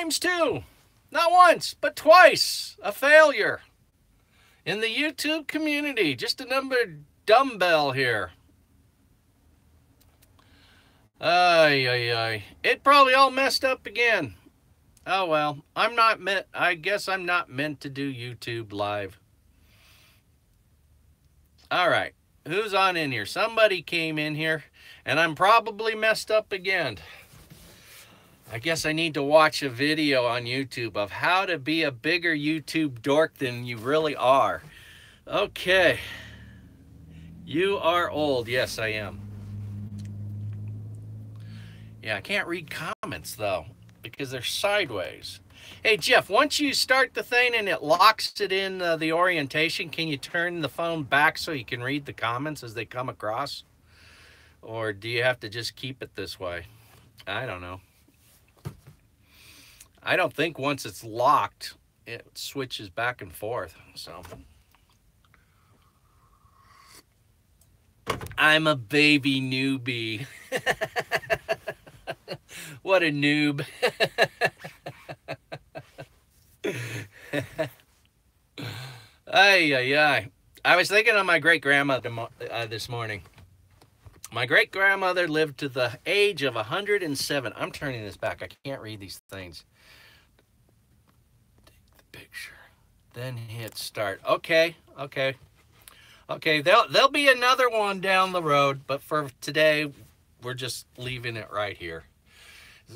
times two. Not once, but twice. A failure. In the YouTube community, just another dumbbell here. Ay, ay, ay. It probably all messed up again. Oh well, I guess I'm not meant to do YouTube live. All right, who's on in here? Somebody came in here, and I'm probably messed up again. I guess I need to watch a video on YouTube of how to be a bigger YouTube dork than you really are. Okay. You are old. Yes, I am. Yeah, I can't read comments, though, because they're sideways. Hey, Jeff, once you start the thing and it locks it in the orientation, can you turn the phone back so you can read the comments as they come across? Or do you have to just keep it this way? I don't know. I don't think once it's locked, it switches back and forth. So I'm a baby newbie. What a noob. Ay, ay, ay. I was thinking of my great-grandmother this morning. My great-grandmother lived to the age of 107. I'm turning this back. I can't read these things. Picture, then hit start. Okay. There'll be another one down the road, but for today we're just leaving it right here,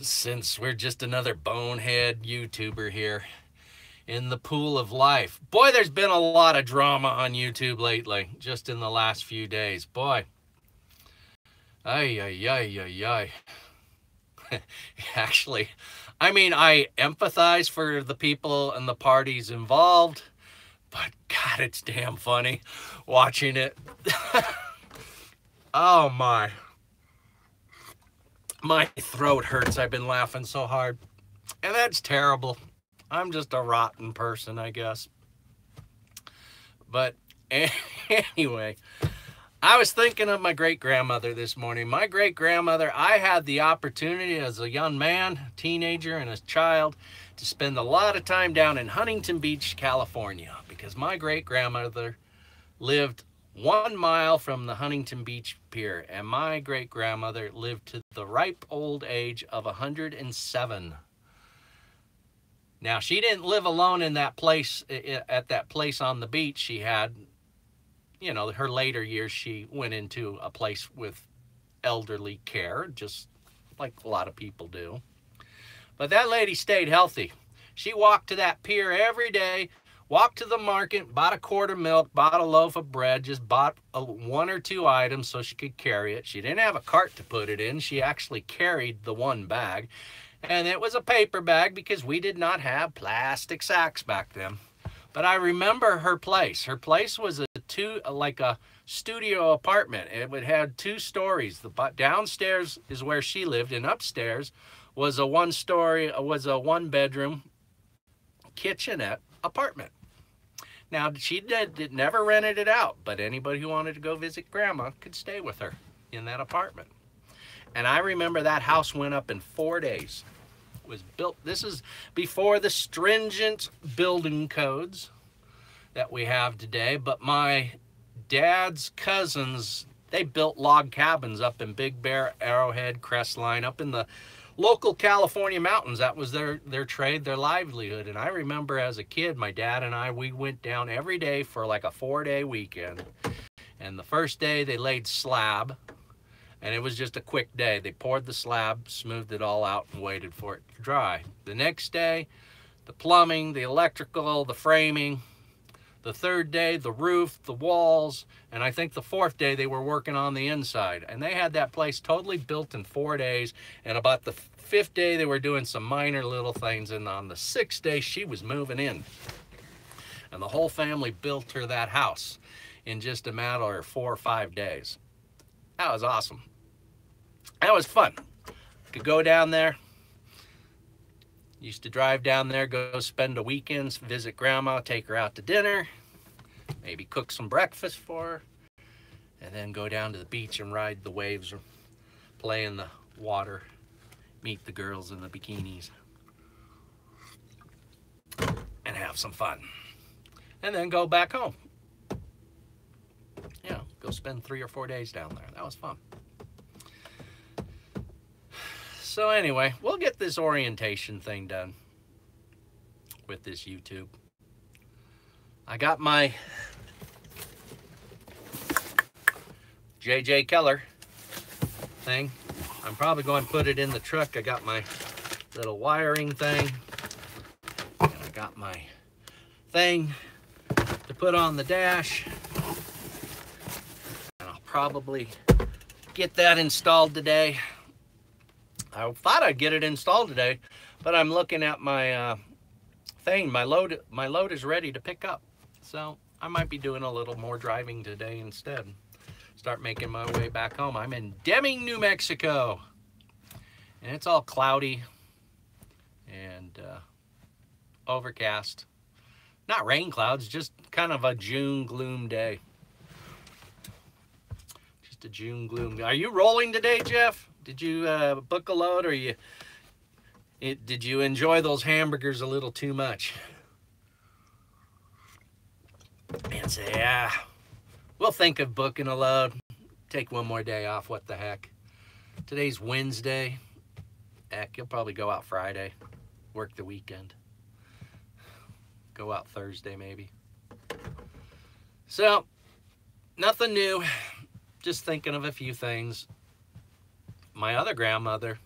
since we're just another bonehead YouTuber here in the pool of life. Boy, there's been a lot of drama on YouTube lately, just in the last few days. Boy, ay. Actually, I mean, I empathize for the people and the parties involved, but God, it's damn funny watching it. Oh my throat hurts. I've been laughing so hard, and that's terrible. I'm just a rotten person, I guess. But anyway, I was thinking of my great-grandmother this morning. My great-grandmother, I had the opportunity as a young man, teenager, and a child to spend a lot of time down in Huntington Beach, California, because my great-grandmother lived 1 mile from the Huntington Beach Pier, and my great-grandmother lived to the ripe old age of 107. Now, she didn't live alone in that place, at that place on the beach. She had, you know, her later years, she went into a place with elderly care, just like a lot of people do. But that lady stayed healthy. She walked to that pier every day, walked to the market, bought a quart of milk, bought a loaf of bread, just bought one or two items so she could carry it. She didn't have a cart to put it in. She actually carried the one bag. And it was a paper bag because we did not have plastic sacks back then. But I remember her place. Her place was like a studio apartment. It would have 2 stories. The downstairs is where she lived, and upstairs was a 1-bedroom kitchenette apartment. Now, she never rented it out, but anybody who wanted to go visit Grandma could stay with her in that apartment. And I remember that house went up in 4 days. It was built, this is before the stringent building codes that we have today, but my dad's cousins, they built log cabins up in Big Bear, Arrowhead, Crestline, up in the local California mountains. That was their trade, their livelihood. And I remember as a kid, my dad and I, we went down every day for like a 4-day weekend. And the first day they laid slab, and it was just a quick day. They poured the slab, smoothed it all out, and waited for it to dry. The next day, the plumbing, the electrical, the framing. The third day, the roof, the walls, and I think the 4th day they were working on the inside. And they had that place totally built in 4 days. And about the 5th day, they were doing some minor little things. And on the 6th day, she was moving in. And the whole family built her that house in just a matter of 4 or 5 days. That was awesome. That was fun. Could go down there. Used to drive down there, go spend a weekend, visit Grandma, take her out to dinner, maybe cook some breakfast for her, and then go down to the beach and ride the waves or play in the water, meet the girls in the bikinis. have some fun, and then go back home. Go spend 3 or 4 days down there. That was fun. So anyway, we'll get this orientation thing done with this YouTube. I got my J.J. Keller thing. I'm probably going to put it in the truck. I got my little wiring thing. And I got my thing to put on the dash. And I'll probably get that installed today. I thought I'd get it installed today, but I'm looking at my thing. My load is ready to pick up. So I might be doing a little more driving today instead. Start making my way back home. I'm in Deming, New Mexico. And it's all cloudy and overcast. Not rain clouds, just kind of a June gloom day. Just a June gloom. Are you rolling today, Jeff? Did you book a load, or did you enjoy those hamburgers a little too much? And say, yeah, we'll think of booking a load. Take one more day off, what the heck. Today's Wednesday. Heck, you'll probably go out Friday, work the weekend. Go out Thursday, maybe. So, nothing new. Just thinking of a few things. My other grandmother,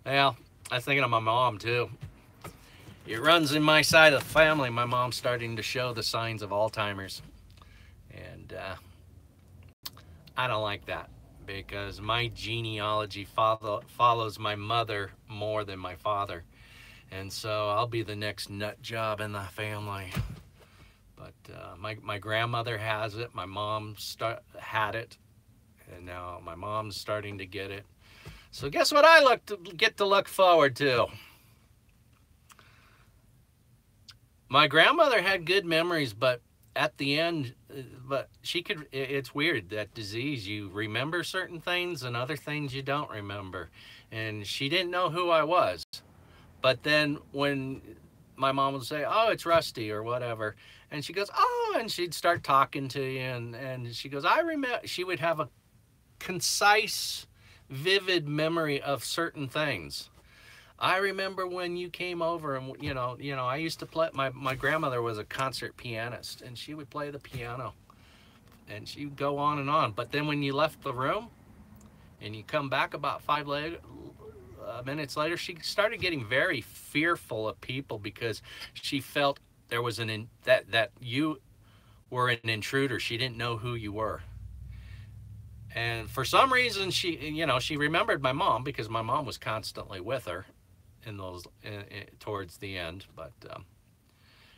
well, I was thinking of my mom too. It runs in my side of the family. My mom's starting to show the signs of Alzheimer's. And I don't like that, because my genealogy follows my mother more than my father. And so I'll be the next nut job in the family. But my grandmother has it. My mom had it. And now my mom's starting to get it. So guess what I get to look forward to? My grandmother had good memories, but at the end, it's weird, that disease. You remember certain things and other things you don't remember. And she didn't know who I was. But then when my mom would say, oh, it's Rusty or whatever, and she goes, oh, and she'd start talking to you, and she goes, I remember, she would have a concise, vivid memory of certain things. I remember when you came over, and you know, I used to play. My grandmother was a concert pianist, and she would play the piano, and she would go on and on. But then when you left the room, and you come back about 5 minutes later, she started getting very fearful of people, because she felt there was that you were an intruder. She didn't know who you were. And for some reason, she remembered my mom, because my mom was constantly with her in those towards the end. But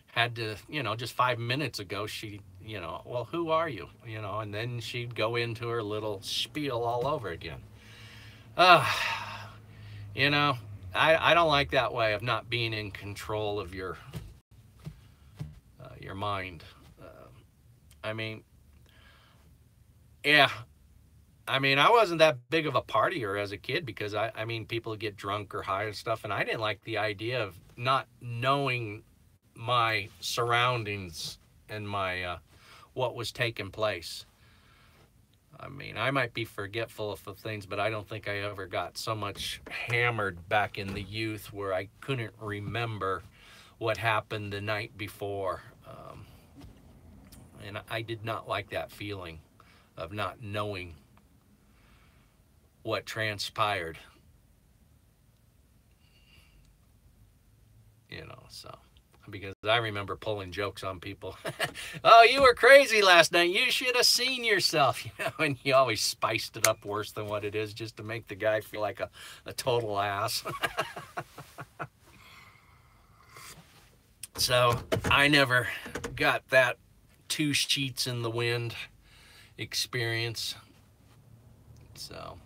had to, just 5 minutes ago, she, well, who are you? And then she'd go into her little spiel all over again. I don't like that way of not being in control of your mind. I wasn't that big of a partier as a kid, because people get drunk or high and stuff, and I didn't like the idea of not knowing my surroundings and my what was taking place. I might be forgetful of things, but I don't think I ever got so much hammered back in the youth where I couldn't remember what happened the night before. And I did not like that feeling of not knowing what transpired. So, because I remember pulling jokes on people. Oh, you were crazy last night. You should have seen yourself. And you always spiced it up worse than what it is, just to make the guy feel like a total ass. So I never got that 2 sheets in the wind experience. So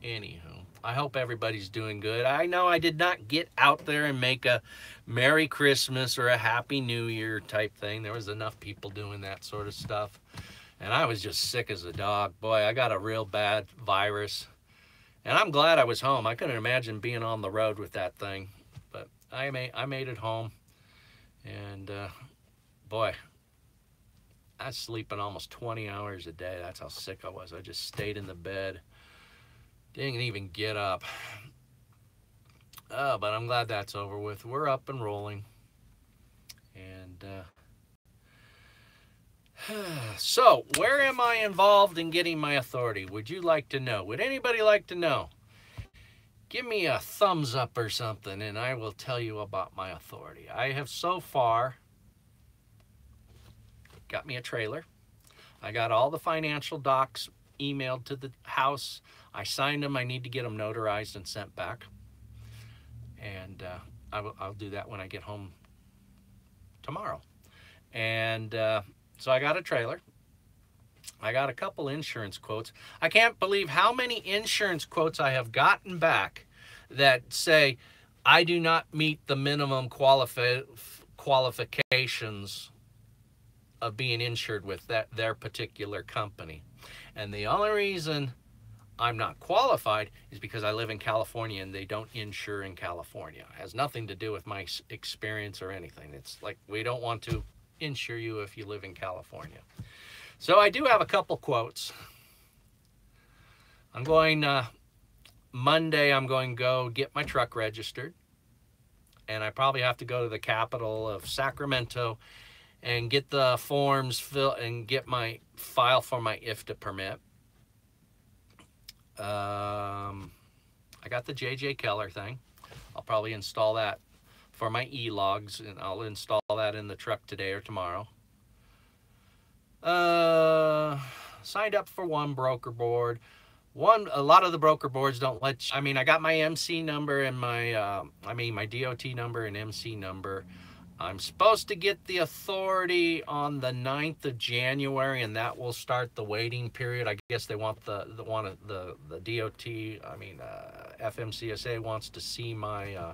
anywho, I hope everybody's doing good. I know I did not get out there and make a Merry Christmas or a Happy New Year type thing. There was enough people doing that sort of stuff. And I was just sick as a dog. Boy, I got a real bad virus. And I'm glad I was home. I couldn't imagine being on the road with that thing. But I made it home. And boy, I was sleeping almost 20 hours a day. That's how sick I was. I just stayed in the bed. Didn't even get up. But I'm glad that's over with. We're up and rolling. And so, where am I involved in getting my authority? Would you like to know? Would anybody like to know? Give me a thumbs up or something, and I will tell you about my authority. I have so far got me a trailer. I got all the financial docs emailed to the house. I signed them. I need to get them notarized and sent back. And I'll do that when I get home tomorrow. And so I got a trailer. I got a couple insurance quotes. I can't believe how many insurance quotes I have gotten back that say I do not meet the minimum qualifications of being insured with their particular company. And the only reason I'm not qualified is because I live in California and they don't insure in California. It has nothing to do with my experience or anything. It's like we don't want to insure you if you live in California. So I do have a couple quotes. I'm going, Monday I'm going to go get my truck registered. And I probably have to go to the capital of Sacramento and get the forms filled and get my file for my IFTA permit. I got the J.J. Keller thing. I'll probably install that for my e-logs, and I'll install that in the truck today or tomorrow. Signed up for one broker board. A lot of the broker boards don't let you, I mean, I got my MC number and my DOT number and MC number. I'm supposed to get the authority on the 9th of January, and that will start the waiting period. I guess they want the DOT, FMCSA wants to see my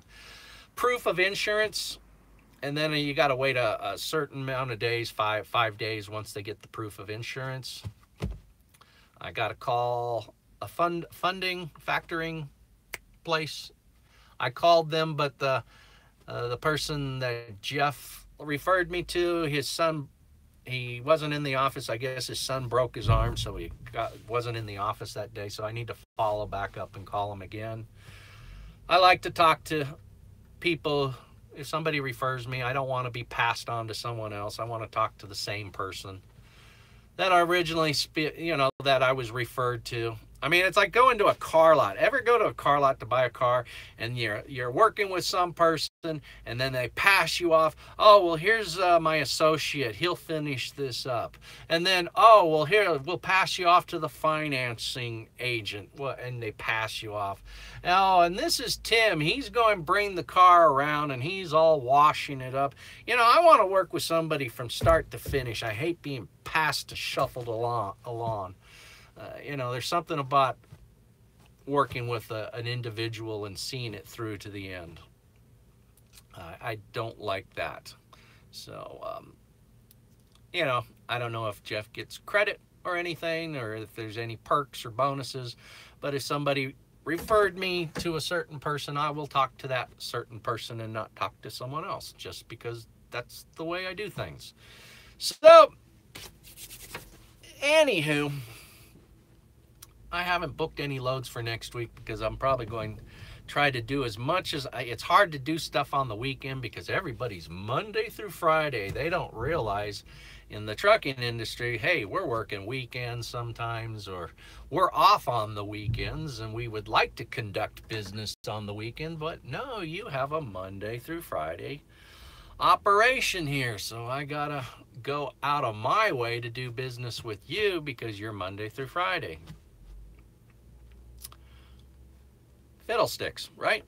proof of insurance. And then you got to wait a certain amount of days, five days, once they get the proof of insurance. I got to call a factoring place. I called them, but the person that Jeff referred me to, his son, he wasn't in the office. I guess his son broke his arm, so he wasn't in the office that day. So I need to follow back up and call him again. I like to talk to people. If somebody refers me, I don't want to be passed on to someone else. I want to talk to the same person that I originally, that I was referred to. I mean, it's like going to a car lot. Ever go to a car lot to buy a car and you're working with some person and then they pass you off? Oh, well, here's my associate. He'll finish this up. And then, oh, well, here, we'll pass you off to the financing agent. Well, and they pass you off. Oh, and this is Tim. He's going to bring the car around and he's all washing it up. I want to work with somebody from start to finish. I hate being passed or shuffled along. There's something about working with an individual and seeing it through to the end. I don't like that. So, I don't know if Jeff gets credit or anything, or if there's any perks or bonuses, but if somebody referred me to a certain person, I will talk to that certain person and not talk to someone else, just because that's the way I do things. So, anywho, I haven't booked any loads for next week because I'm probably going to try to do as much as it's hard to do stuff on the weekend because everybody's Monday through Friday. They don't realize in the trucking industry, hey, we're working weekends sometimes, or we're off on the weekends and we would like to conduct business on the weekend, but no, you have a Monday through Friday operation here. So I gotta go out of my way to do business with you because you're Monday through Friday. Fiddlesticks, right?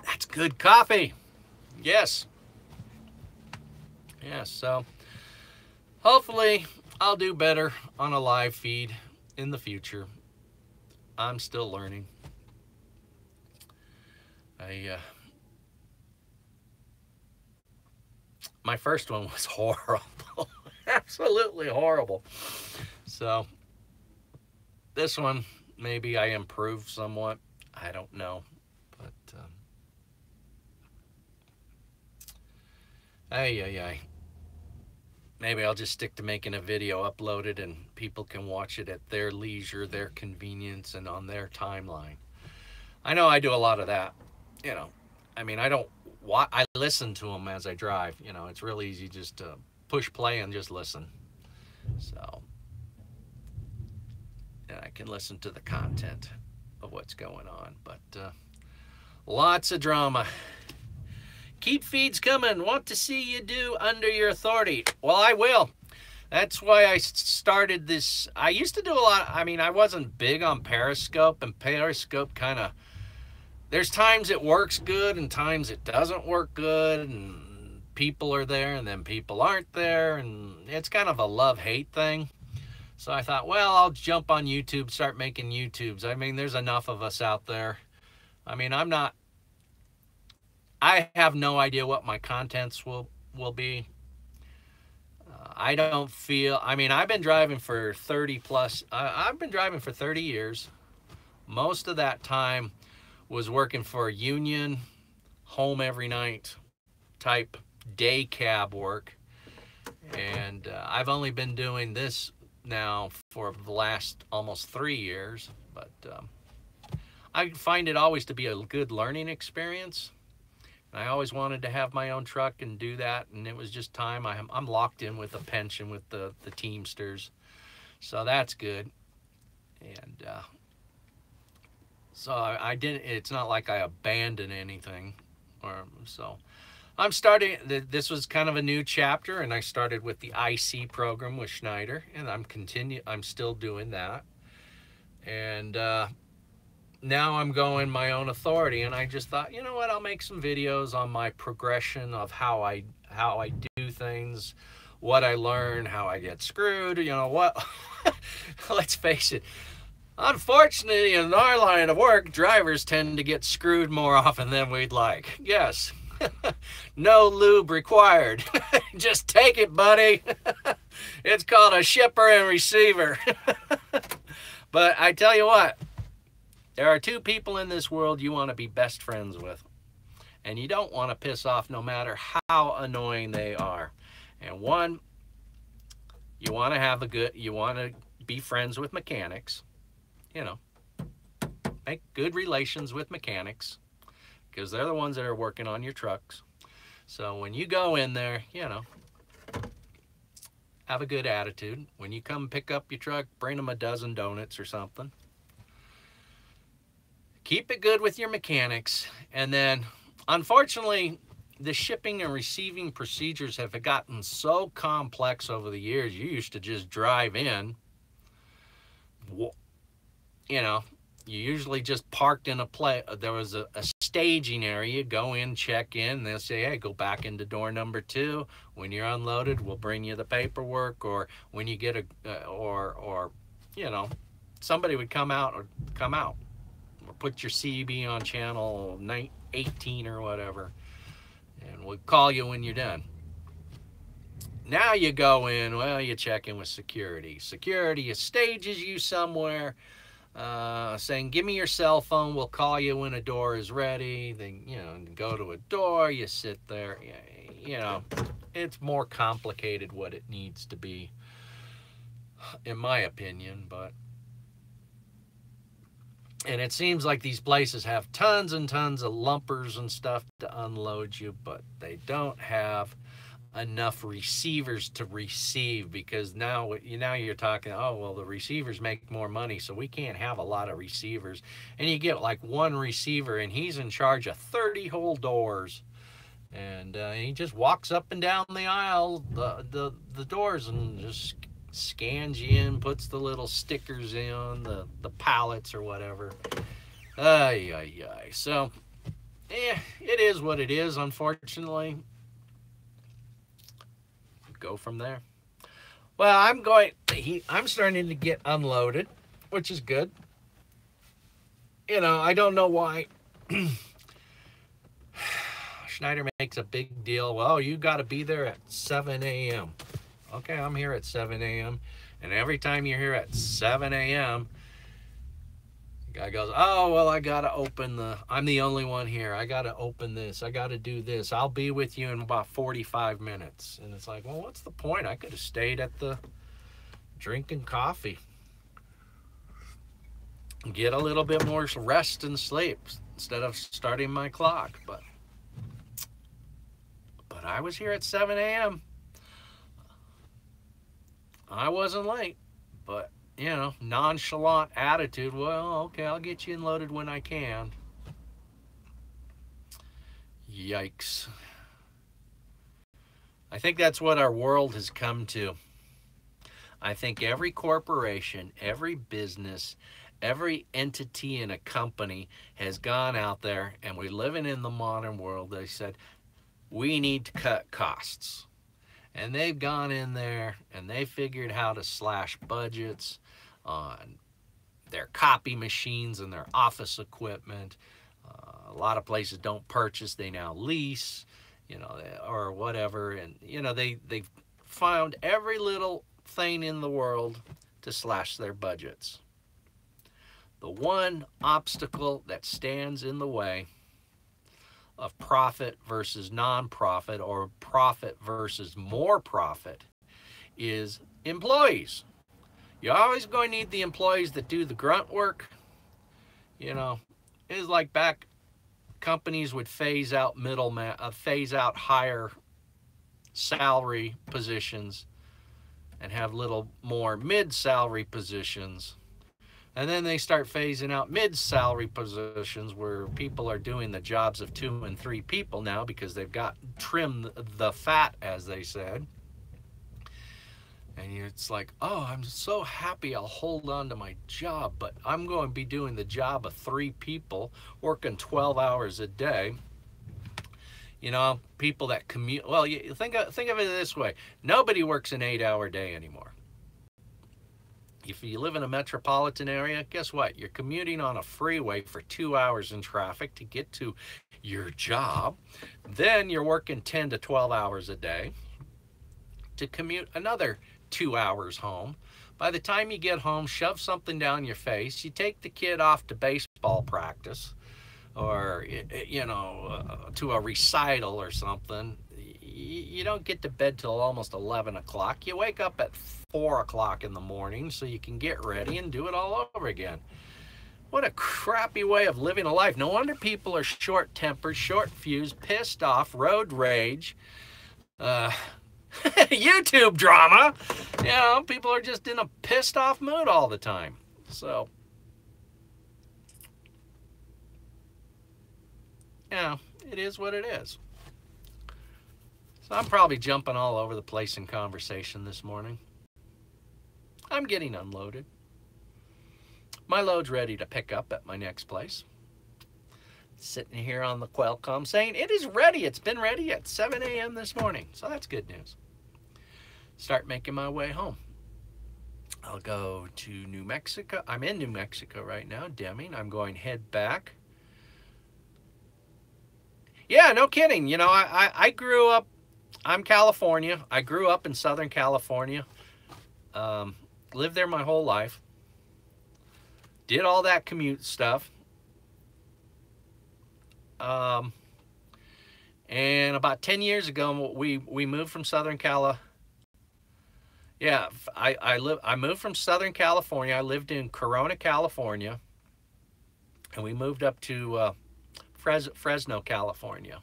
That's good coffee. Yes. Yes, so hopefully I'll do better on a live feed in the future. I'm still learning. My first one was horrible. Absolutely horrible. So this one, maybe I improved somewhat. I don't know. But, ay. Maybe I'll just stick to making a video, upload it, and people can watch it at their leisure, their convenience, and on their timeline. I know I do a lot of that, you know. I mean, I listen to them as I drive. You know, it's real easy just to push play and just listen. So, and I can listen to the content of what's going on. But lots of drama. Keep feeds coming. Want to see you do under your authority. Well, I will. That's why I started this. I used to do a lot. I mean, I wasn't big on Periscope, and Periscope kind of, there's times it works good and times it doesn't work good, and people are there and then people aren't there, and it's kind of a love-hate thing. So I thought, well, I'll jump on YouTube, start making YouTubes. I mean, there's enough of us out there. I mean, I have no idea what my contents will be. I don't feel, I mean, I've been driving for 30 years. Most of that time was working for a union, home every night type day cab work. And I've only been doing this now for the last almost 3 years. But I find it always to be a good learning experience. I always wanted to have my own truck and do that, and it was just time. I'm locked in with a pension with the Teamsters, so that's good. And so I didn't. It's not like I abandoned anything, so I'm starting. This was kind of a new chapter, and I started with the IC program with Schneider, and I'm still doing that, and now I'm going my own authority, and I just thought, you know what, I'll make some videos on my progression of how I do things, what I learn, how I get screwed, you know what. Let's face it, unfortunately in our line of work, drivers tend to get screwed more often than we'd like. Yes. No lube required. Just take it, buddy. It's called a shipper and receiver. But I tell you what, there are two people in this world you want to be best friends with, and you don't want to piss off no matter how annoying they are. And one, you want to be friends with mechanics, you know, make good relations with mechanics, because they're the ones that are working on your trucks. So when you go in there, you know, have a good attitude. When you come pick up your truck, bring them a dozen donuts or something. Keep it good with your mechanics. And then, unfortunately, the shipping and receiving procedures have gotten so complex over the years. You used to just drive in. You know, you usually just parked in a place. There was a staging area. Go in, check in. They'll say, hey, go back into door number 2. When you're unloaded, we'll bring you the paperwork. Or when you get or you know, somebody would come out. Or put your CB on channel 18 or whatever, and we'll call you when you're done. Now you go in, well, you check in with security. Security stages you somewhere, saying, give me your cell phone, we'll call you when a door is ready. Then, you know, go to a door, you sit there. You know, it's more complicated what it needs to be, in my opinion. But and it seems like these places have tons and tons of lumpers and stuff to unload you, but they don't have enough receivers to receive, because now you're talking, oh, well, the receivers make more money, so we can't have a lot of receivers. And you get like one receiver, and he's in charge of 30 whole doors. And he just walks up and down the aisle, the doors, and just scans you in, puts the little stickers in the pallets or whatever. So, it is what it is, unfortunately. Go from there. Well, I'm starting to get unloaded, which is good. You know, I don't know why Schneider makes a big deal. Well, you got to be there at 7 a.m. Okay, I'm here at 7 a.m. And every time you're here at 7 a.m., Guy goes, oh, well, I got to I'm the only one here. I got to open this. I got to do this. I'll be with you in about 45 minutes. And it's like, well, what's the point? I could have stayed at the drinking coffee. Get a little bit more rest and sleep instead of starting my clock. But I was here at 7 a.m. I wasn't late, but you know, nonchalant attitude. Well, okay, I'll get you unloaded when I can. Yikes. I think that's what our world has come to. I think every corporation, every business, every entity in a company has gone out there, and we're living in the modern world. They said, we need to cut costs. And they've gone in there and they figured how to slash budgets on their copy machines and their office equipment. A lot of places don't purchase, they now lease, you know, or whatever. And, you know, they've found every little thing in the world to slash their budgets. The one obstacle that stands in the way of profit versus non-profit, or profit versus more profit, is employees. You're always going to need the employees that do the grunt work. You know, it's like back, companies would phase out phase out higher salary positions and have little more mid-salary positions. And then they start phasing out mid-salary positions where people are doing the jobs of 2 and 3 people now because they've got trimmed the fat, as they said. And it's like, oh, I'm so happy I'll hold on to my job, but I'm going to be doing the job of 3 people, working 12 hours a day. You know, people that commute. Well, you think of it this way. Nobody works an 8-hour day anymore. If you live in a metropolitan area, guess what? You're commuting on a freeway for 2 hours in traffic to get to your job. Then you're working 10 to 12 hours a day to commute another 2 hours home. By the time you get home, shove something down your face. You take the kid off to baseball practice or, you know, to a recital or something. You don't get to bed till almost 11 o'clock. You wake up at 4 o'clock in the morning so you can get ready and do it all over again. What a crappy way of living a life. No wonder people are short-tempered, short-fused, pissed off, road rage, YouTube drama. You know, people are just in a pissed off mood all the time. So, yeah, it is what it is. So I'm probably jumping all over the place in conversation this morning. I'm getting unloaded. My load's ready to pick up at my next place. Sitting here on the Qualcomm saying it is ready. It's been ready at 7 a.m. this morning. So that's good news. Start making my way home. I'll go to New Mexico. I'm in New Mexico right now, Deming. I'm going to head back. Yeah, no kidding. You know, I grew up, I'm California. I grew up in Southern California. Lived there my whole life. Did all that commute stuff. And about 10 years ago, we moved from Southern California. Yeah, I moved from Southern California. I lived in Corona, California. And we moved up to Fresno, California.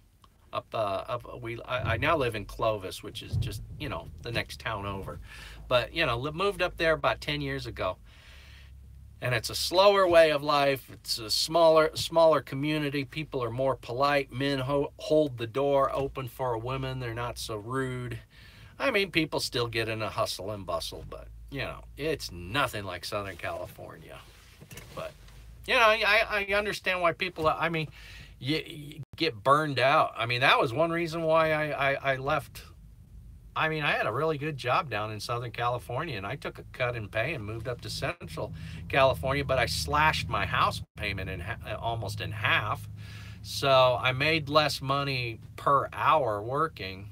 I now live in Clovis, which is just, you know, the next town over. But, you know, moved up there about 10 years ago. And it's a slower way of life. It's a smaller community. People are more polite. Men hold the door open for women. They're not so rude. I mean, people still get in a hustle and bustle, but, you know, it's nothing like Southern California. But, you know, I understand why people, I mean, you get burned out. I mean, that was one reason why I left. I mean, I had a really good job down in Southern California, and I took a cut in pay and moved up to Central California, but I slashed my house payment almost in half. So I made less money per hour working,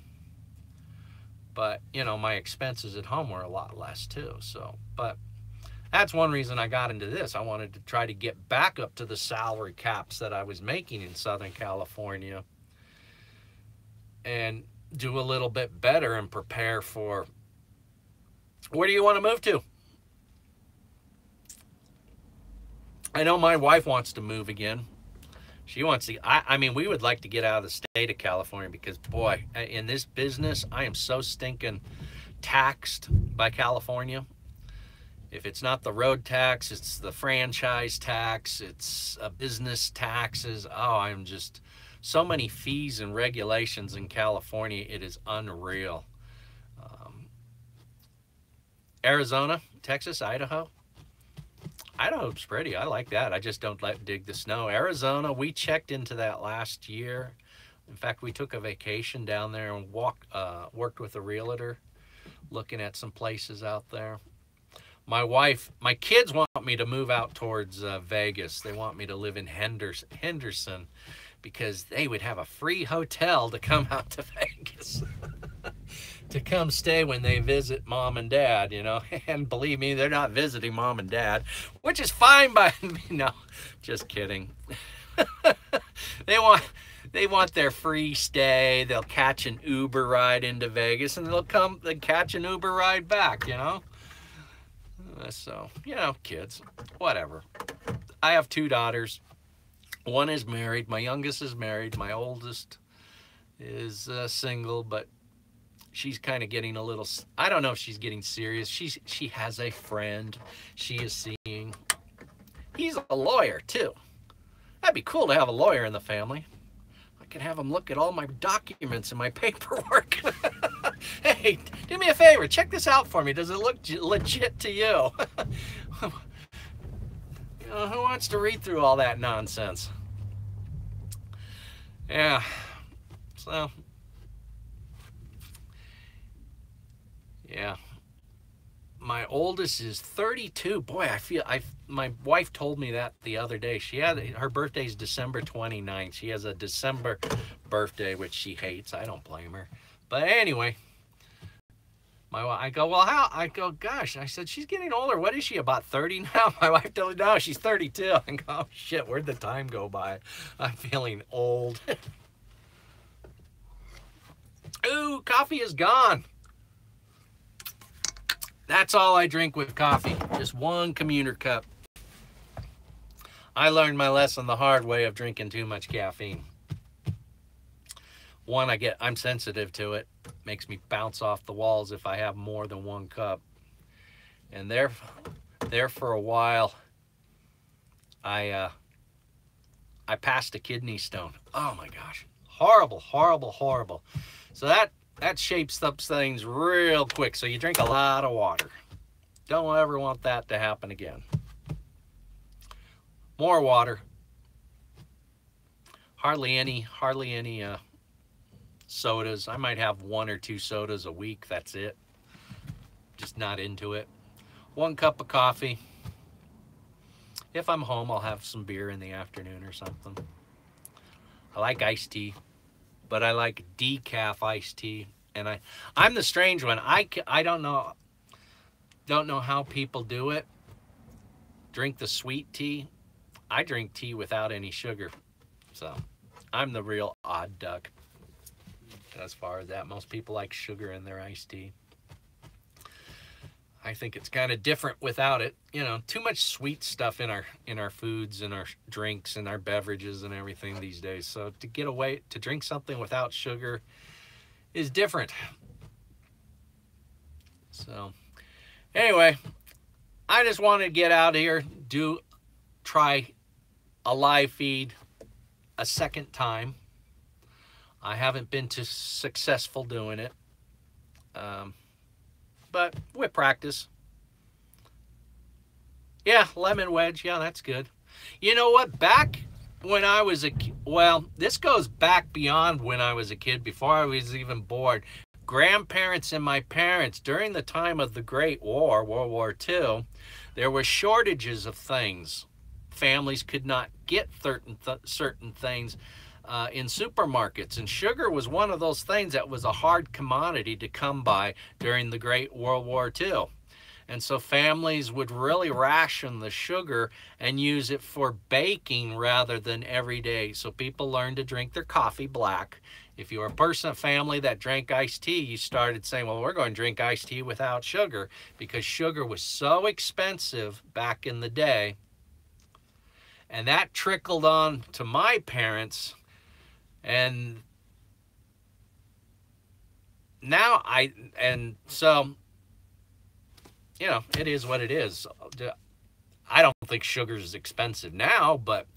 but, you know, my expenses at home were a lot less too. So, but That's one reason I got into this. I wanted to try to get back up to the salary caps that I was making in Southern California and do a little bit better and prepare for, where do you want to move to? I know my wife wants to move again. She wants to, I mean, we would like to get out of the state of California because, boy, in this business, I am so stinking taxed by California. If it's not the road tax, it's the franchise tax, it's business taxes. Oh, I'm just, so many fees and regulations in California, it is unreal. Arizona, Texas, Idaho. Idaho's pretty. I like that. I just don't dig the snow. Arizona, we checked into that last year. In fact, we took a vacation down there and worked with a realtor, looking at some places out there. My kids want me to move out towards Vegas. They want me to live in Henderson because they would have a free hotel to come out to Vegas. To come stay when they visit mom and dad, you know. And believe me, they're not visiting mom and dad, which is fine by me. No, just kidding. They want their free stay. They'll catch an Uber ride into Vegas and they'll catch an Uber ride back, you know. So, you know, kids, whatever. I have 2 daughters. One is married. My youngest is married. My oldest is single, but she's kind of getting a little, I don't know if she's getting serious. She has a friend she is seeing. He's a lawyer too. That'd be cool to have a lawyer in the family. I could have him look at all my documents and my paperwork. Hey, do me a favor, check this out for me. Does it look legit to you? You know, who wants to read through all that nonsense? Yeah, so yeah, my oldest is 32. Boy, my wife told me that the other day. Her birthday's December 29th. She has a December birthday, which she hates. I don't blame her. But anyway, I go, well, how? I go, gosh. I said, she's getting older. What is she, about 30 now? My wife told me, no, she's 32. I go, oh, shit, where'd the time go by? I'm feeling old. Ooh, coffee is gone. That's all I drink with coffee. Just 1 commuter cup. I learned my lesson the hard way of drinking too much caffeine. One, I'm sensitive to it. Makes me bounce off the walls if I have more than 1 cup. And there for a while, I passed a kidney stone. Oh my gosh. Horrible, horrible, horrible. So that shapes up things real quick. So you drink a lot of water. Don't ever want that to happen again. More water. Hardly any sodas. I might have 1 or 2 sodas a week. That's it. Just not into it. 1 cup of coffee. If I'm home, I'll have some beer in the afternoon or something. I like iced tea, but I like decaf iced tea. And I'm the strange one. I don't know how people do it. Drink the sweet tea. I drink tea without any sugar. So I'm the real odd duck as far as that. Most people like sugar in their iced tea. I think it's kind of different without it. You know, too much sweet stuff in our foods and our drinks and our beverages and everything these days. So to get away, to drink something without sugar is different. So anyway, I just wanted to get out here, try a live feed a second time. I haven't been too successful doing it. But with practice. Yeah, lemon wedge. Yeah, that's good. You know what? Back when I was a kid, well, this goes back beyond when I was a kid, before I was even born. Grandparents and my parents, during the time of the Great War, World War II, there were shortages of things. Families could not get certain things in supermarkets, and sugar was one of those things that was a hard commodity to come by during the Great World War II. And so families would really ration the sugar and use it for baking rather than every day. So people learned to drink their coffee black. If you were a family that drank iced tea, you started saying, well, we're going to drink iced tea without sugar, because sugar was so expensive back in the day. And that trickled on to my parents. And now so, you know, it is what it is. I don't think sugar is expensive now, but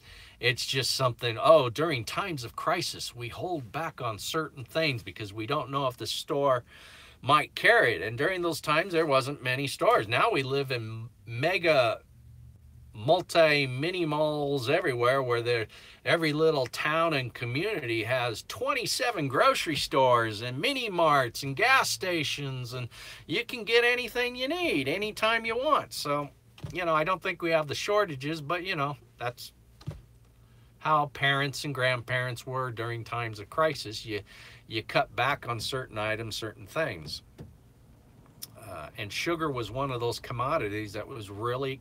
it's just something, oh, during times of crisis, we hold back on certain things because we don't know if the store might carry it. And during those times, there wasn't many stores. Now we live in mega mini malls everywhere, where every little town and community has 27 grocery stores and mini marts and gas stations, and you can get anything you need anytime you want. So, you know, I don't think we have the shortages, but, you know, that's how parents and grandparents were during times of crisis. You cut back on certain items, certain things. And sugar was one of those commodities that was really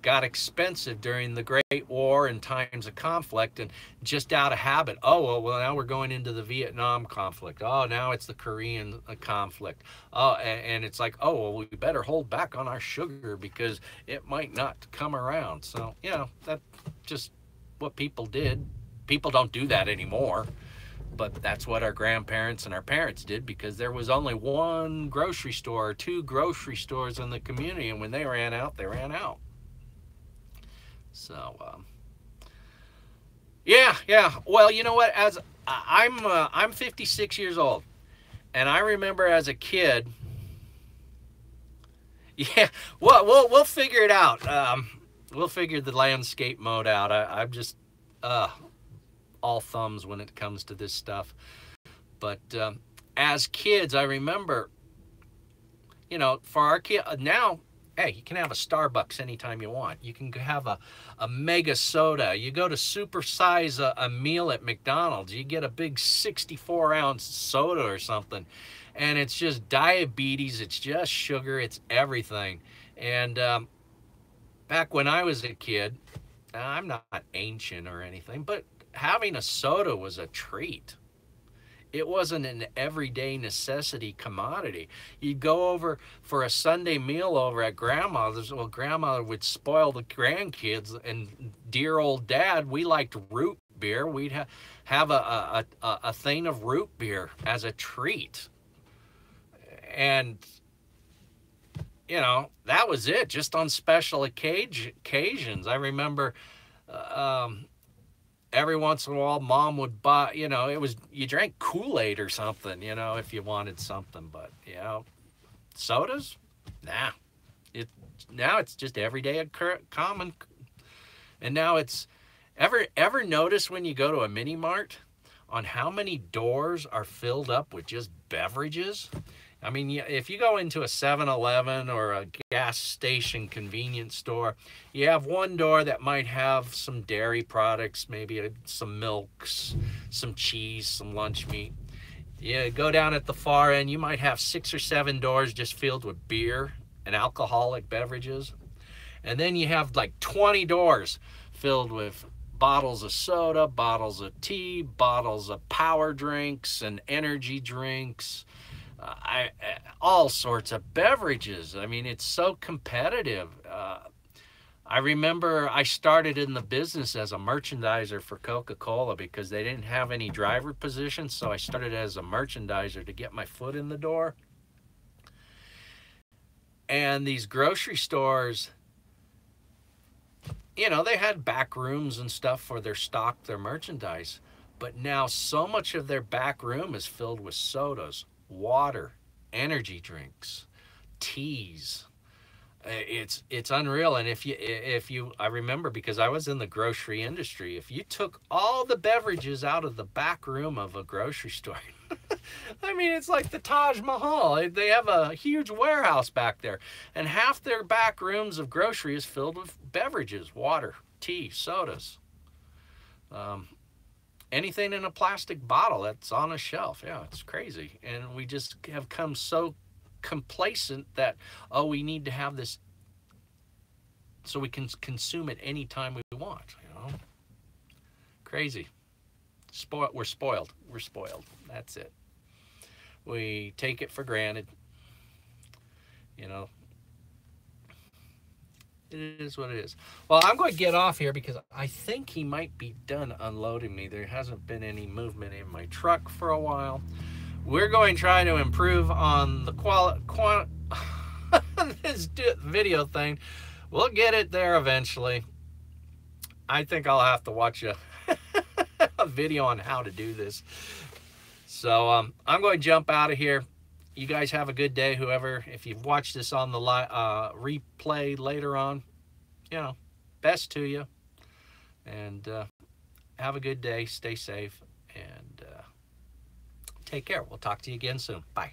got expensive during the Great War and times of conflict, and just out of habit. Oh, well, now we're going into the Vietnam conflict. Oh, now it's the Korean conflict. Oh, and it's like, oh, well, we better hold back on our sugar because it might not come around. So, you know, that's just what people did. People don't do that anymore, but that's what our grandparents and our parents did, because there was only one grocery store or two grocery stores in the community, and when they ran out, they ran out. So, yeah. Well, you know what? As I'm 56 years old, and I remember as a kid. Yeah, well, we'll figure it out. We'll figure the landscape mode out. I'm just all thumbs when it comes to this stuff. But as kids, I remember, you know, for our kid now. Hey, you can have a Starbucks anytime you want. You can have a mega soda. You go to supersize a meal at McDonald's. You get a big 64-ounce soda or something. And it's just diabetes. It's just sugar. It's everything. And back when I was a kid, I'm not ancient or anything, but having a soda was a treat. It wasn't an everyday necessity commodity. You'd go over for a Sunday meal over at grandmother's. Well, grandmother would spoil the grandkids, and dear old dad, we liked root beer. We'd have a thing of root beer as a treat. And, you know, that was it, just on special occasions. I remember every once in a while, Mom would buy, you know, you drank Kool-Aid or something, you know, if you wanted something. But, you know, sodas? Nah. Now it's just everyday common. And now it's, ever notice when you go to a mini mart on how many doors are filled up with just beverages? I mean, if you go into a 7-Eleven or a gas station convenience store, you have one door that might have some dairy products, maybe some milks, some cheese, some lunch meat. You go down at the far end, you might have 6 or 7 doors just filled with beer and alcoholic beverages. And then you have like 20 doors filled with bottles of soda, bottles of tea, bottles of power drinks and energy drinks. All sorts of beverages. I mean, it's so competitive. I remember I started in the business as a merchandiser for Coca-Cola because they didn't have any driver positions, so I started as a merchandiser to get my foot in the door. And these grocery stores, you know, they had back rooms and stuff for their stock, their merchandise, but now so much of their back room is filled with sodas, water, energy drinks, teas. It's unreal. And if you I remember, because I was in the grocery industry, if you took all the beverages out of the back room of a grocery store, I mean, it's like the Taj Mahal. They have a huge warehouse back there, and half their back rooms of grocery is filled with beverages, water, tea, sodas. Anything in a plastic bottle that's on a shelf. Yeah, it's crazy. And we just have come so complacent that, oh, we need to have this so we can consume it anytime we want, you know. Crazy. We're spoiled. We're spoiled. That's it. We take it for granted. You know, it is what it is. Well, I'm going to get off here because I think he might be done unloading me. There hasn't been any movement in my truck for a while. We're going to try to improve on the this video thing. We'll get it there eventually. I think I'll have to watch a video on how to do this. So I'm going to jump out of here. You guys have a good day, whoever. If you've watched this on the replay later on, you know, best to you. And have a good day. Stay safe. And take care. We'll talk to you again soon. Bye.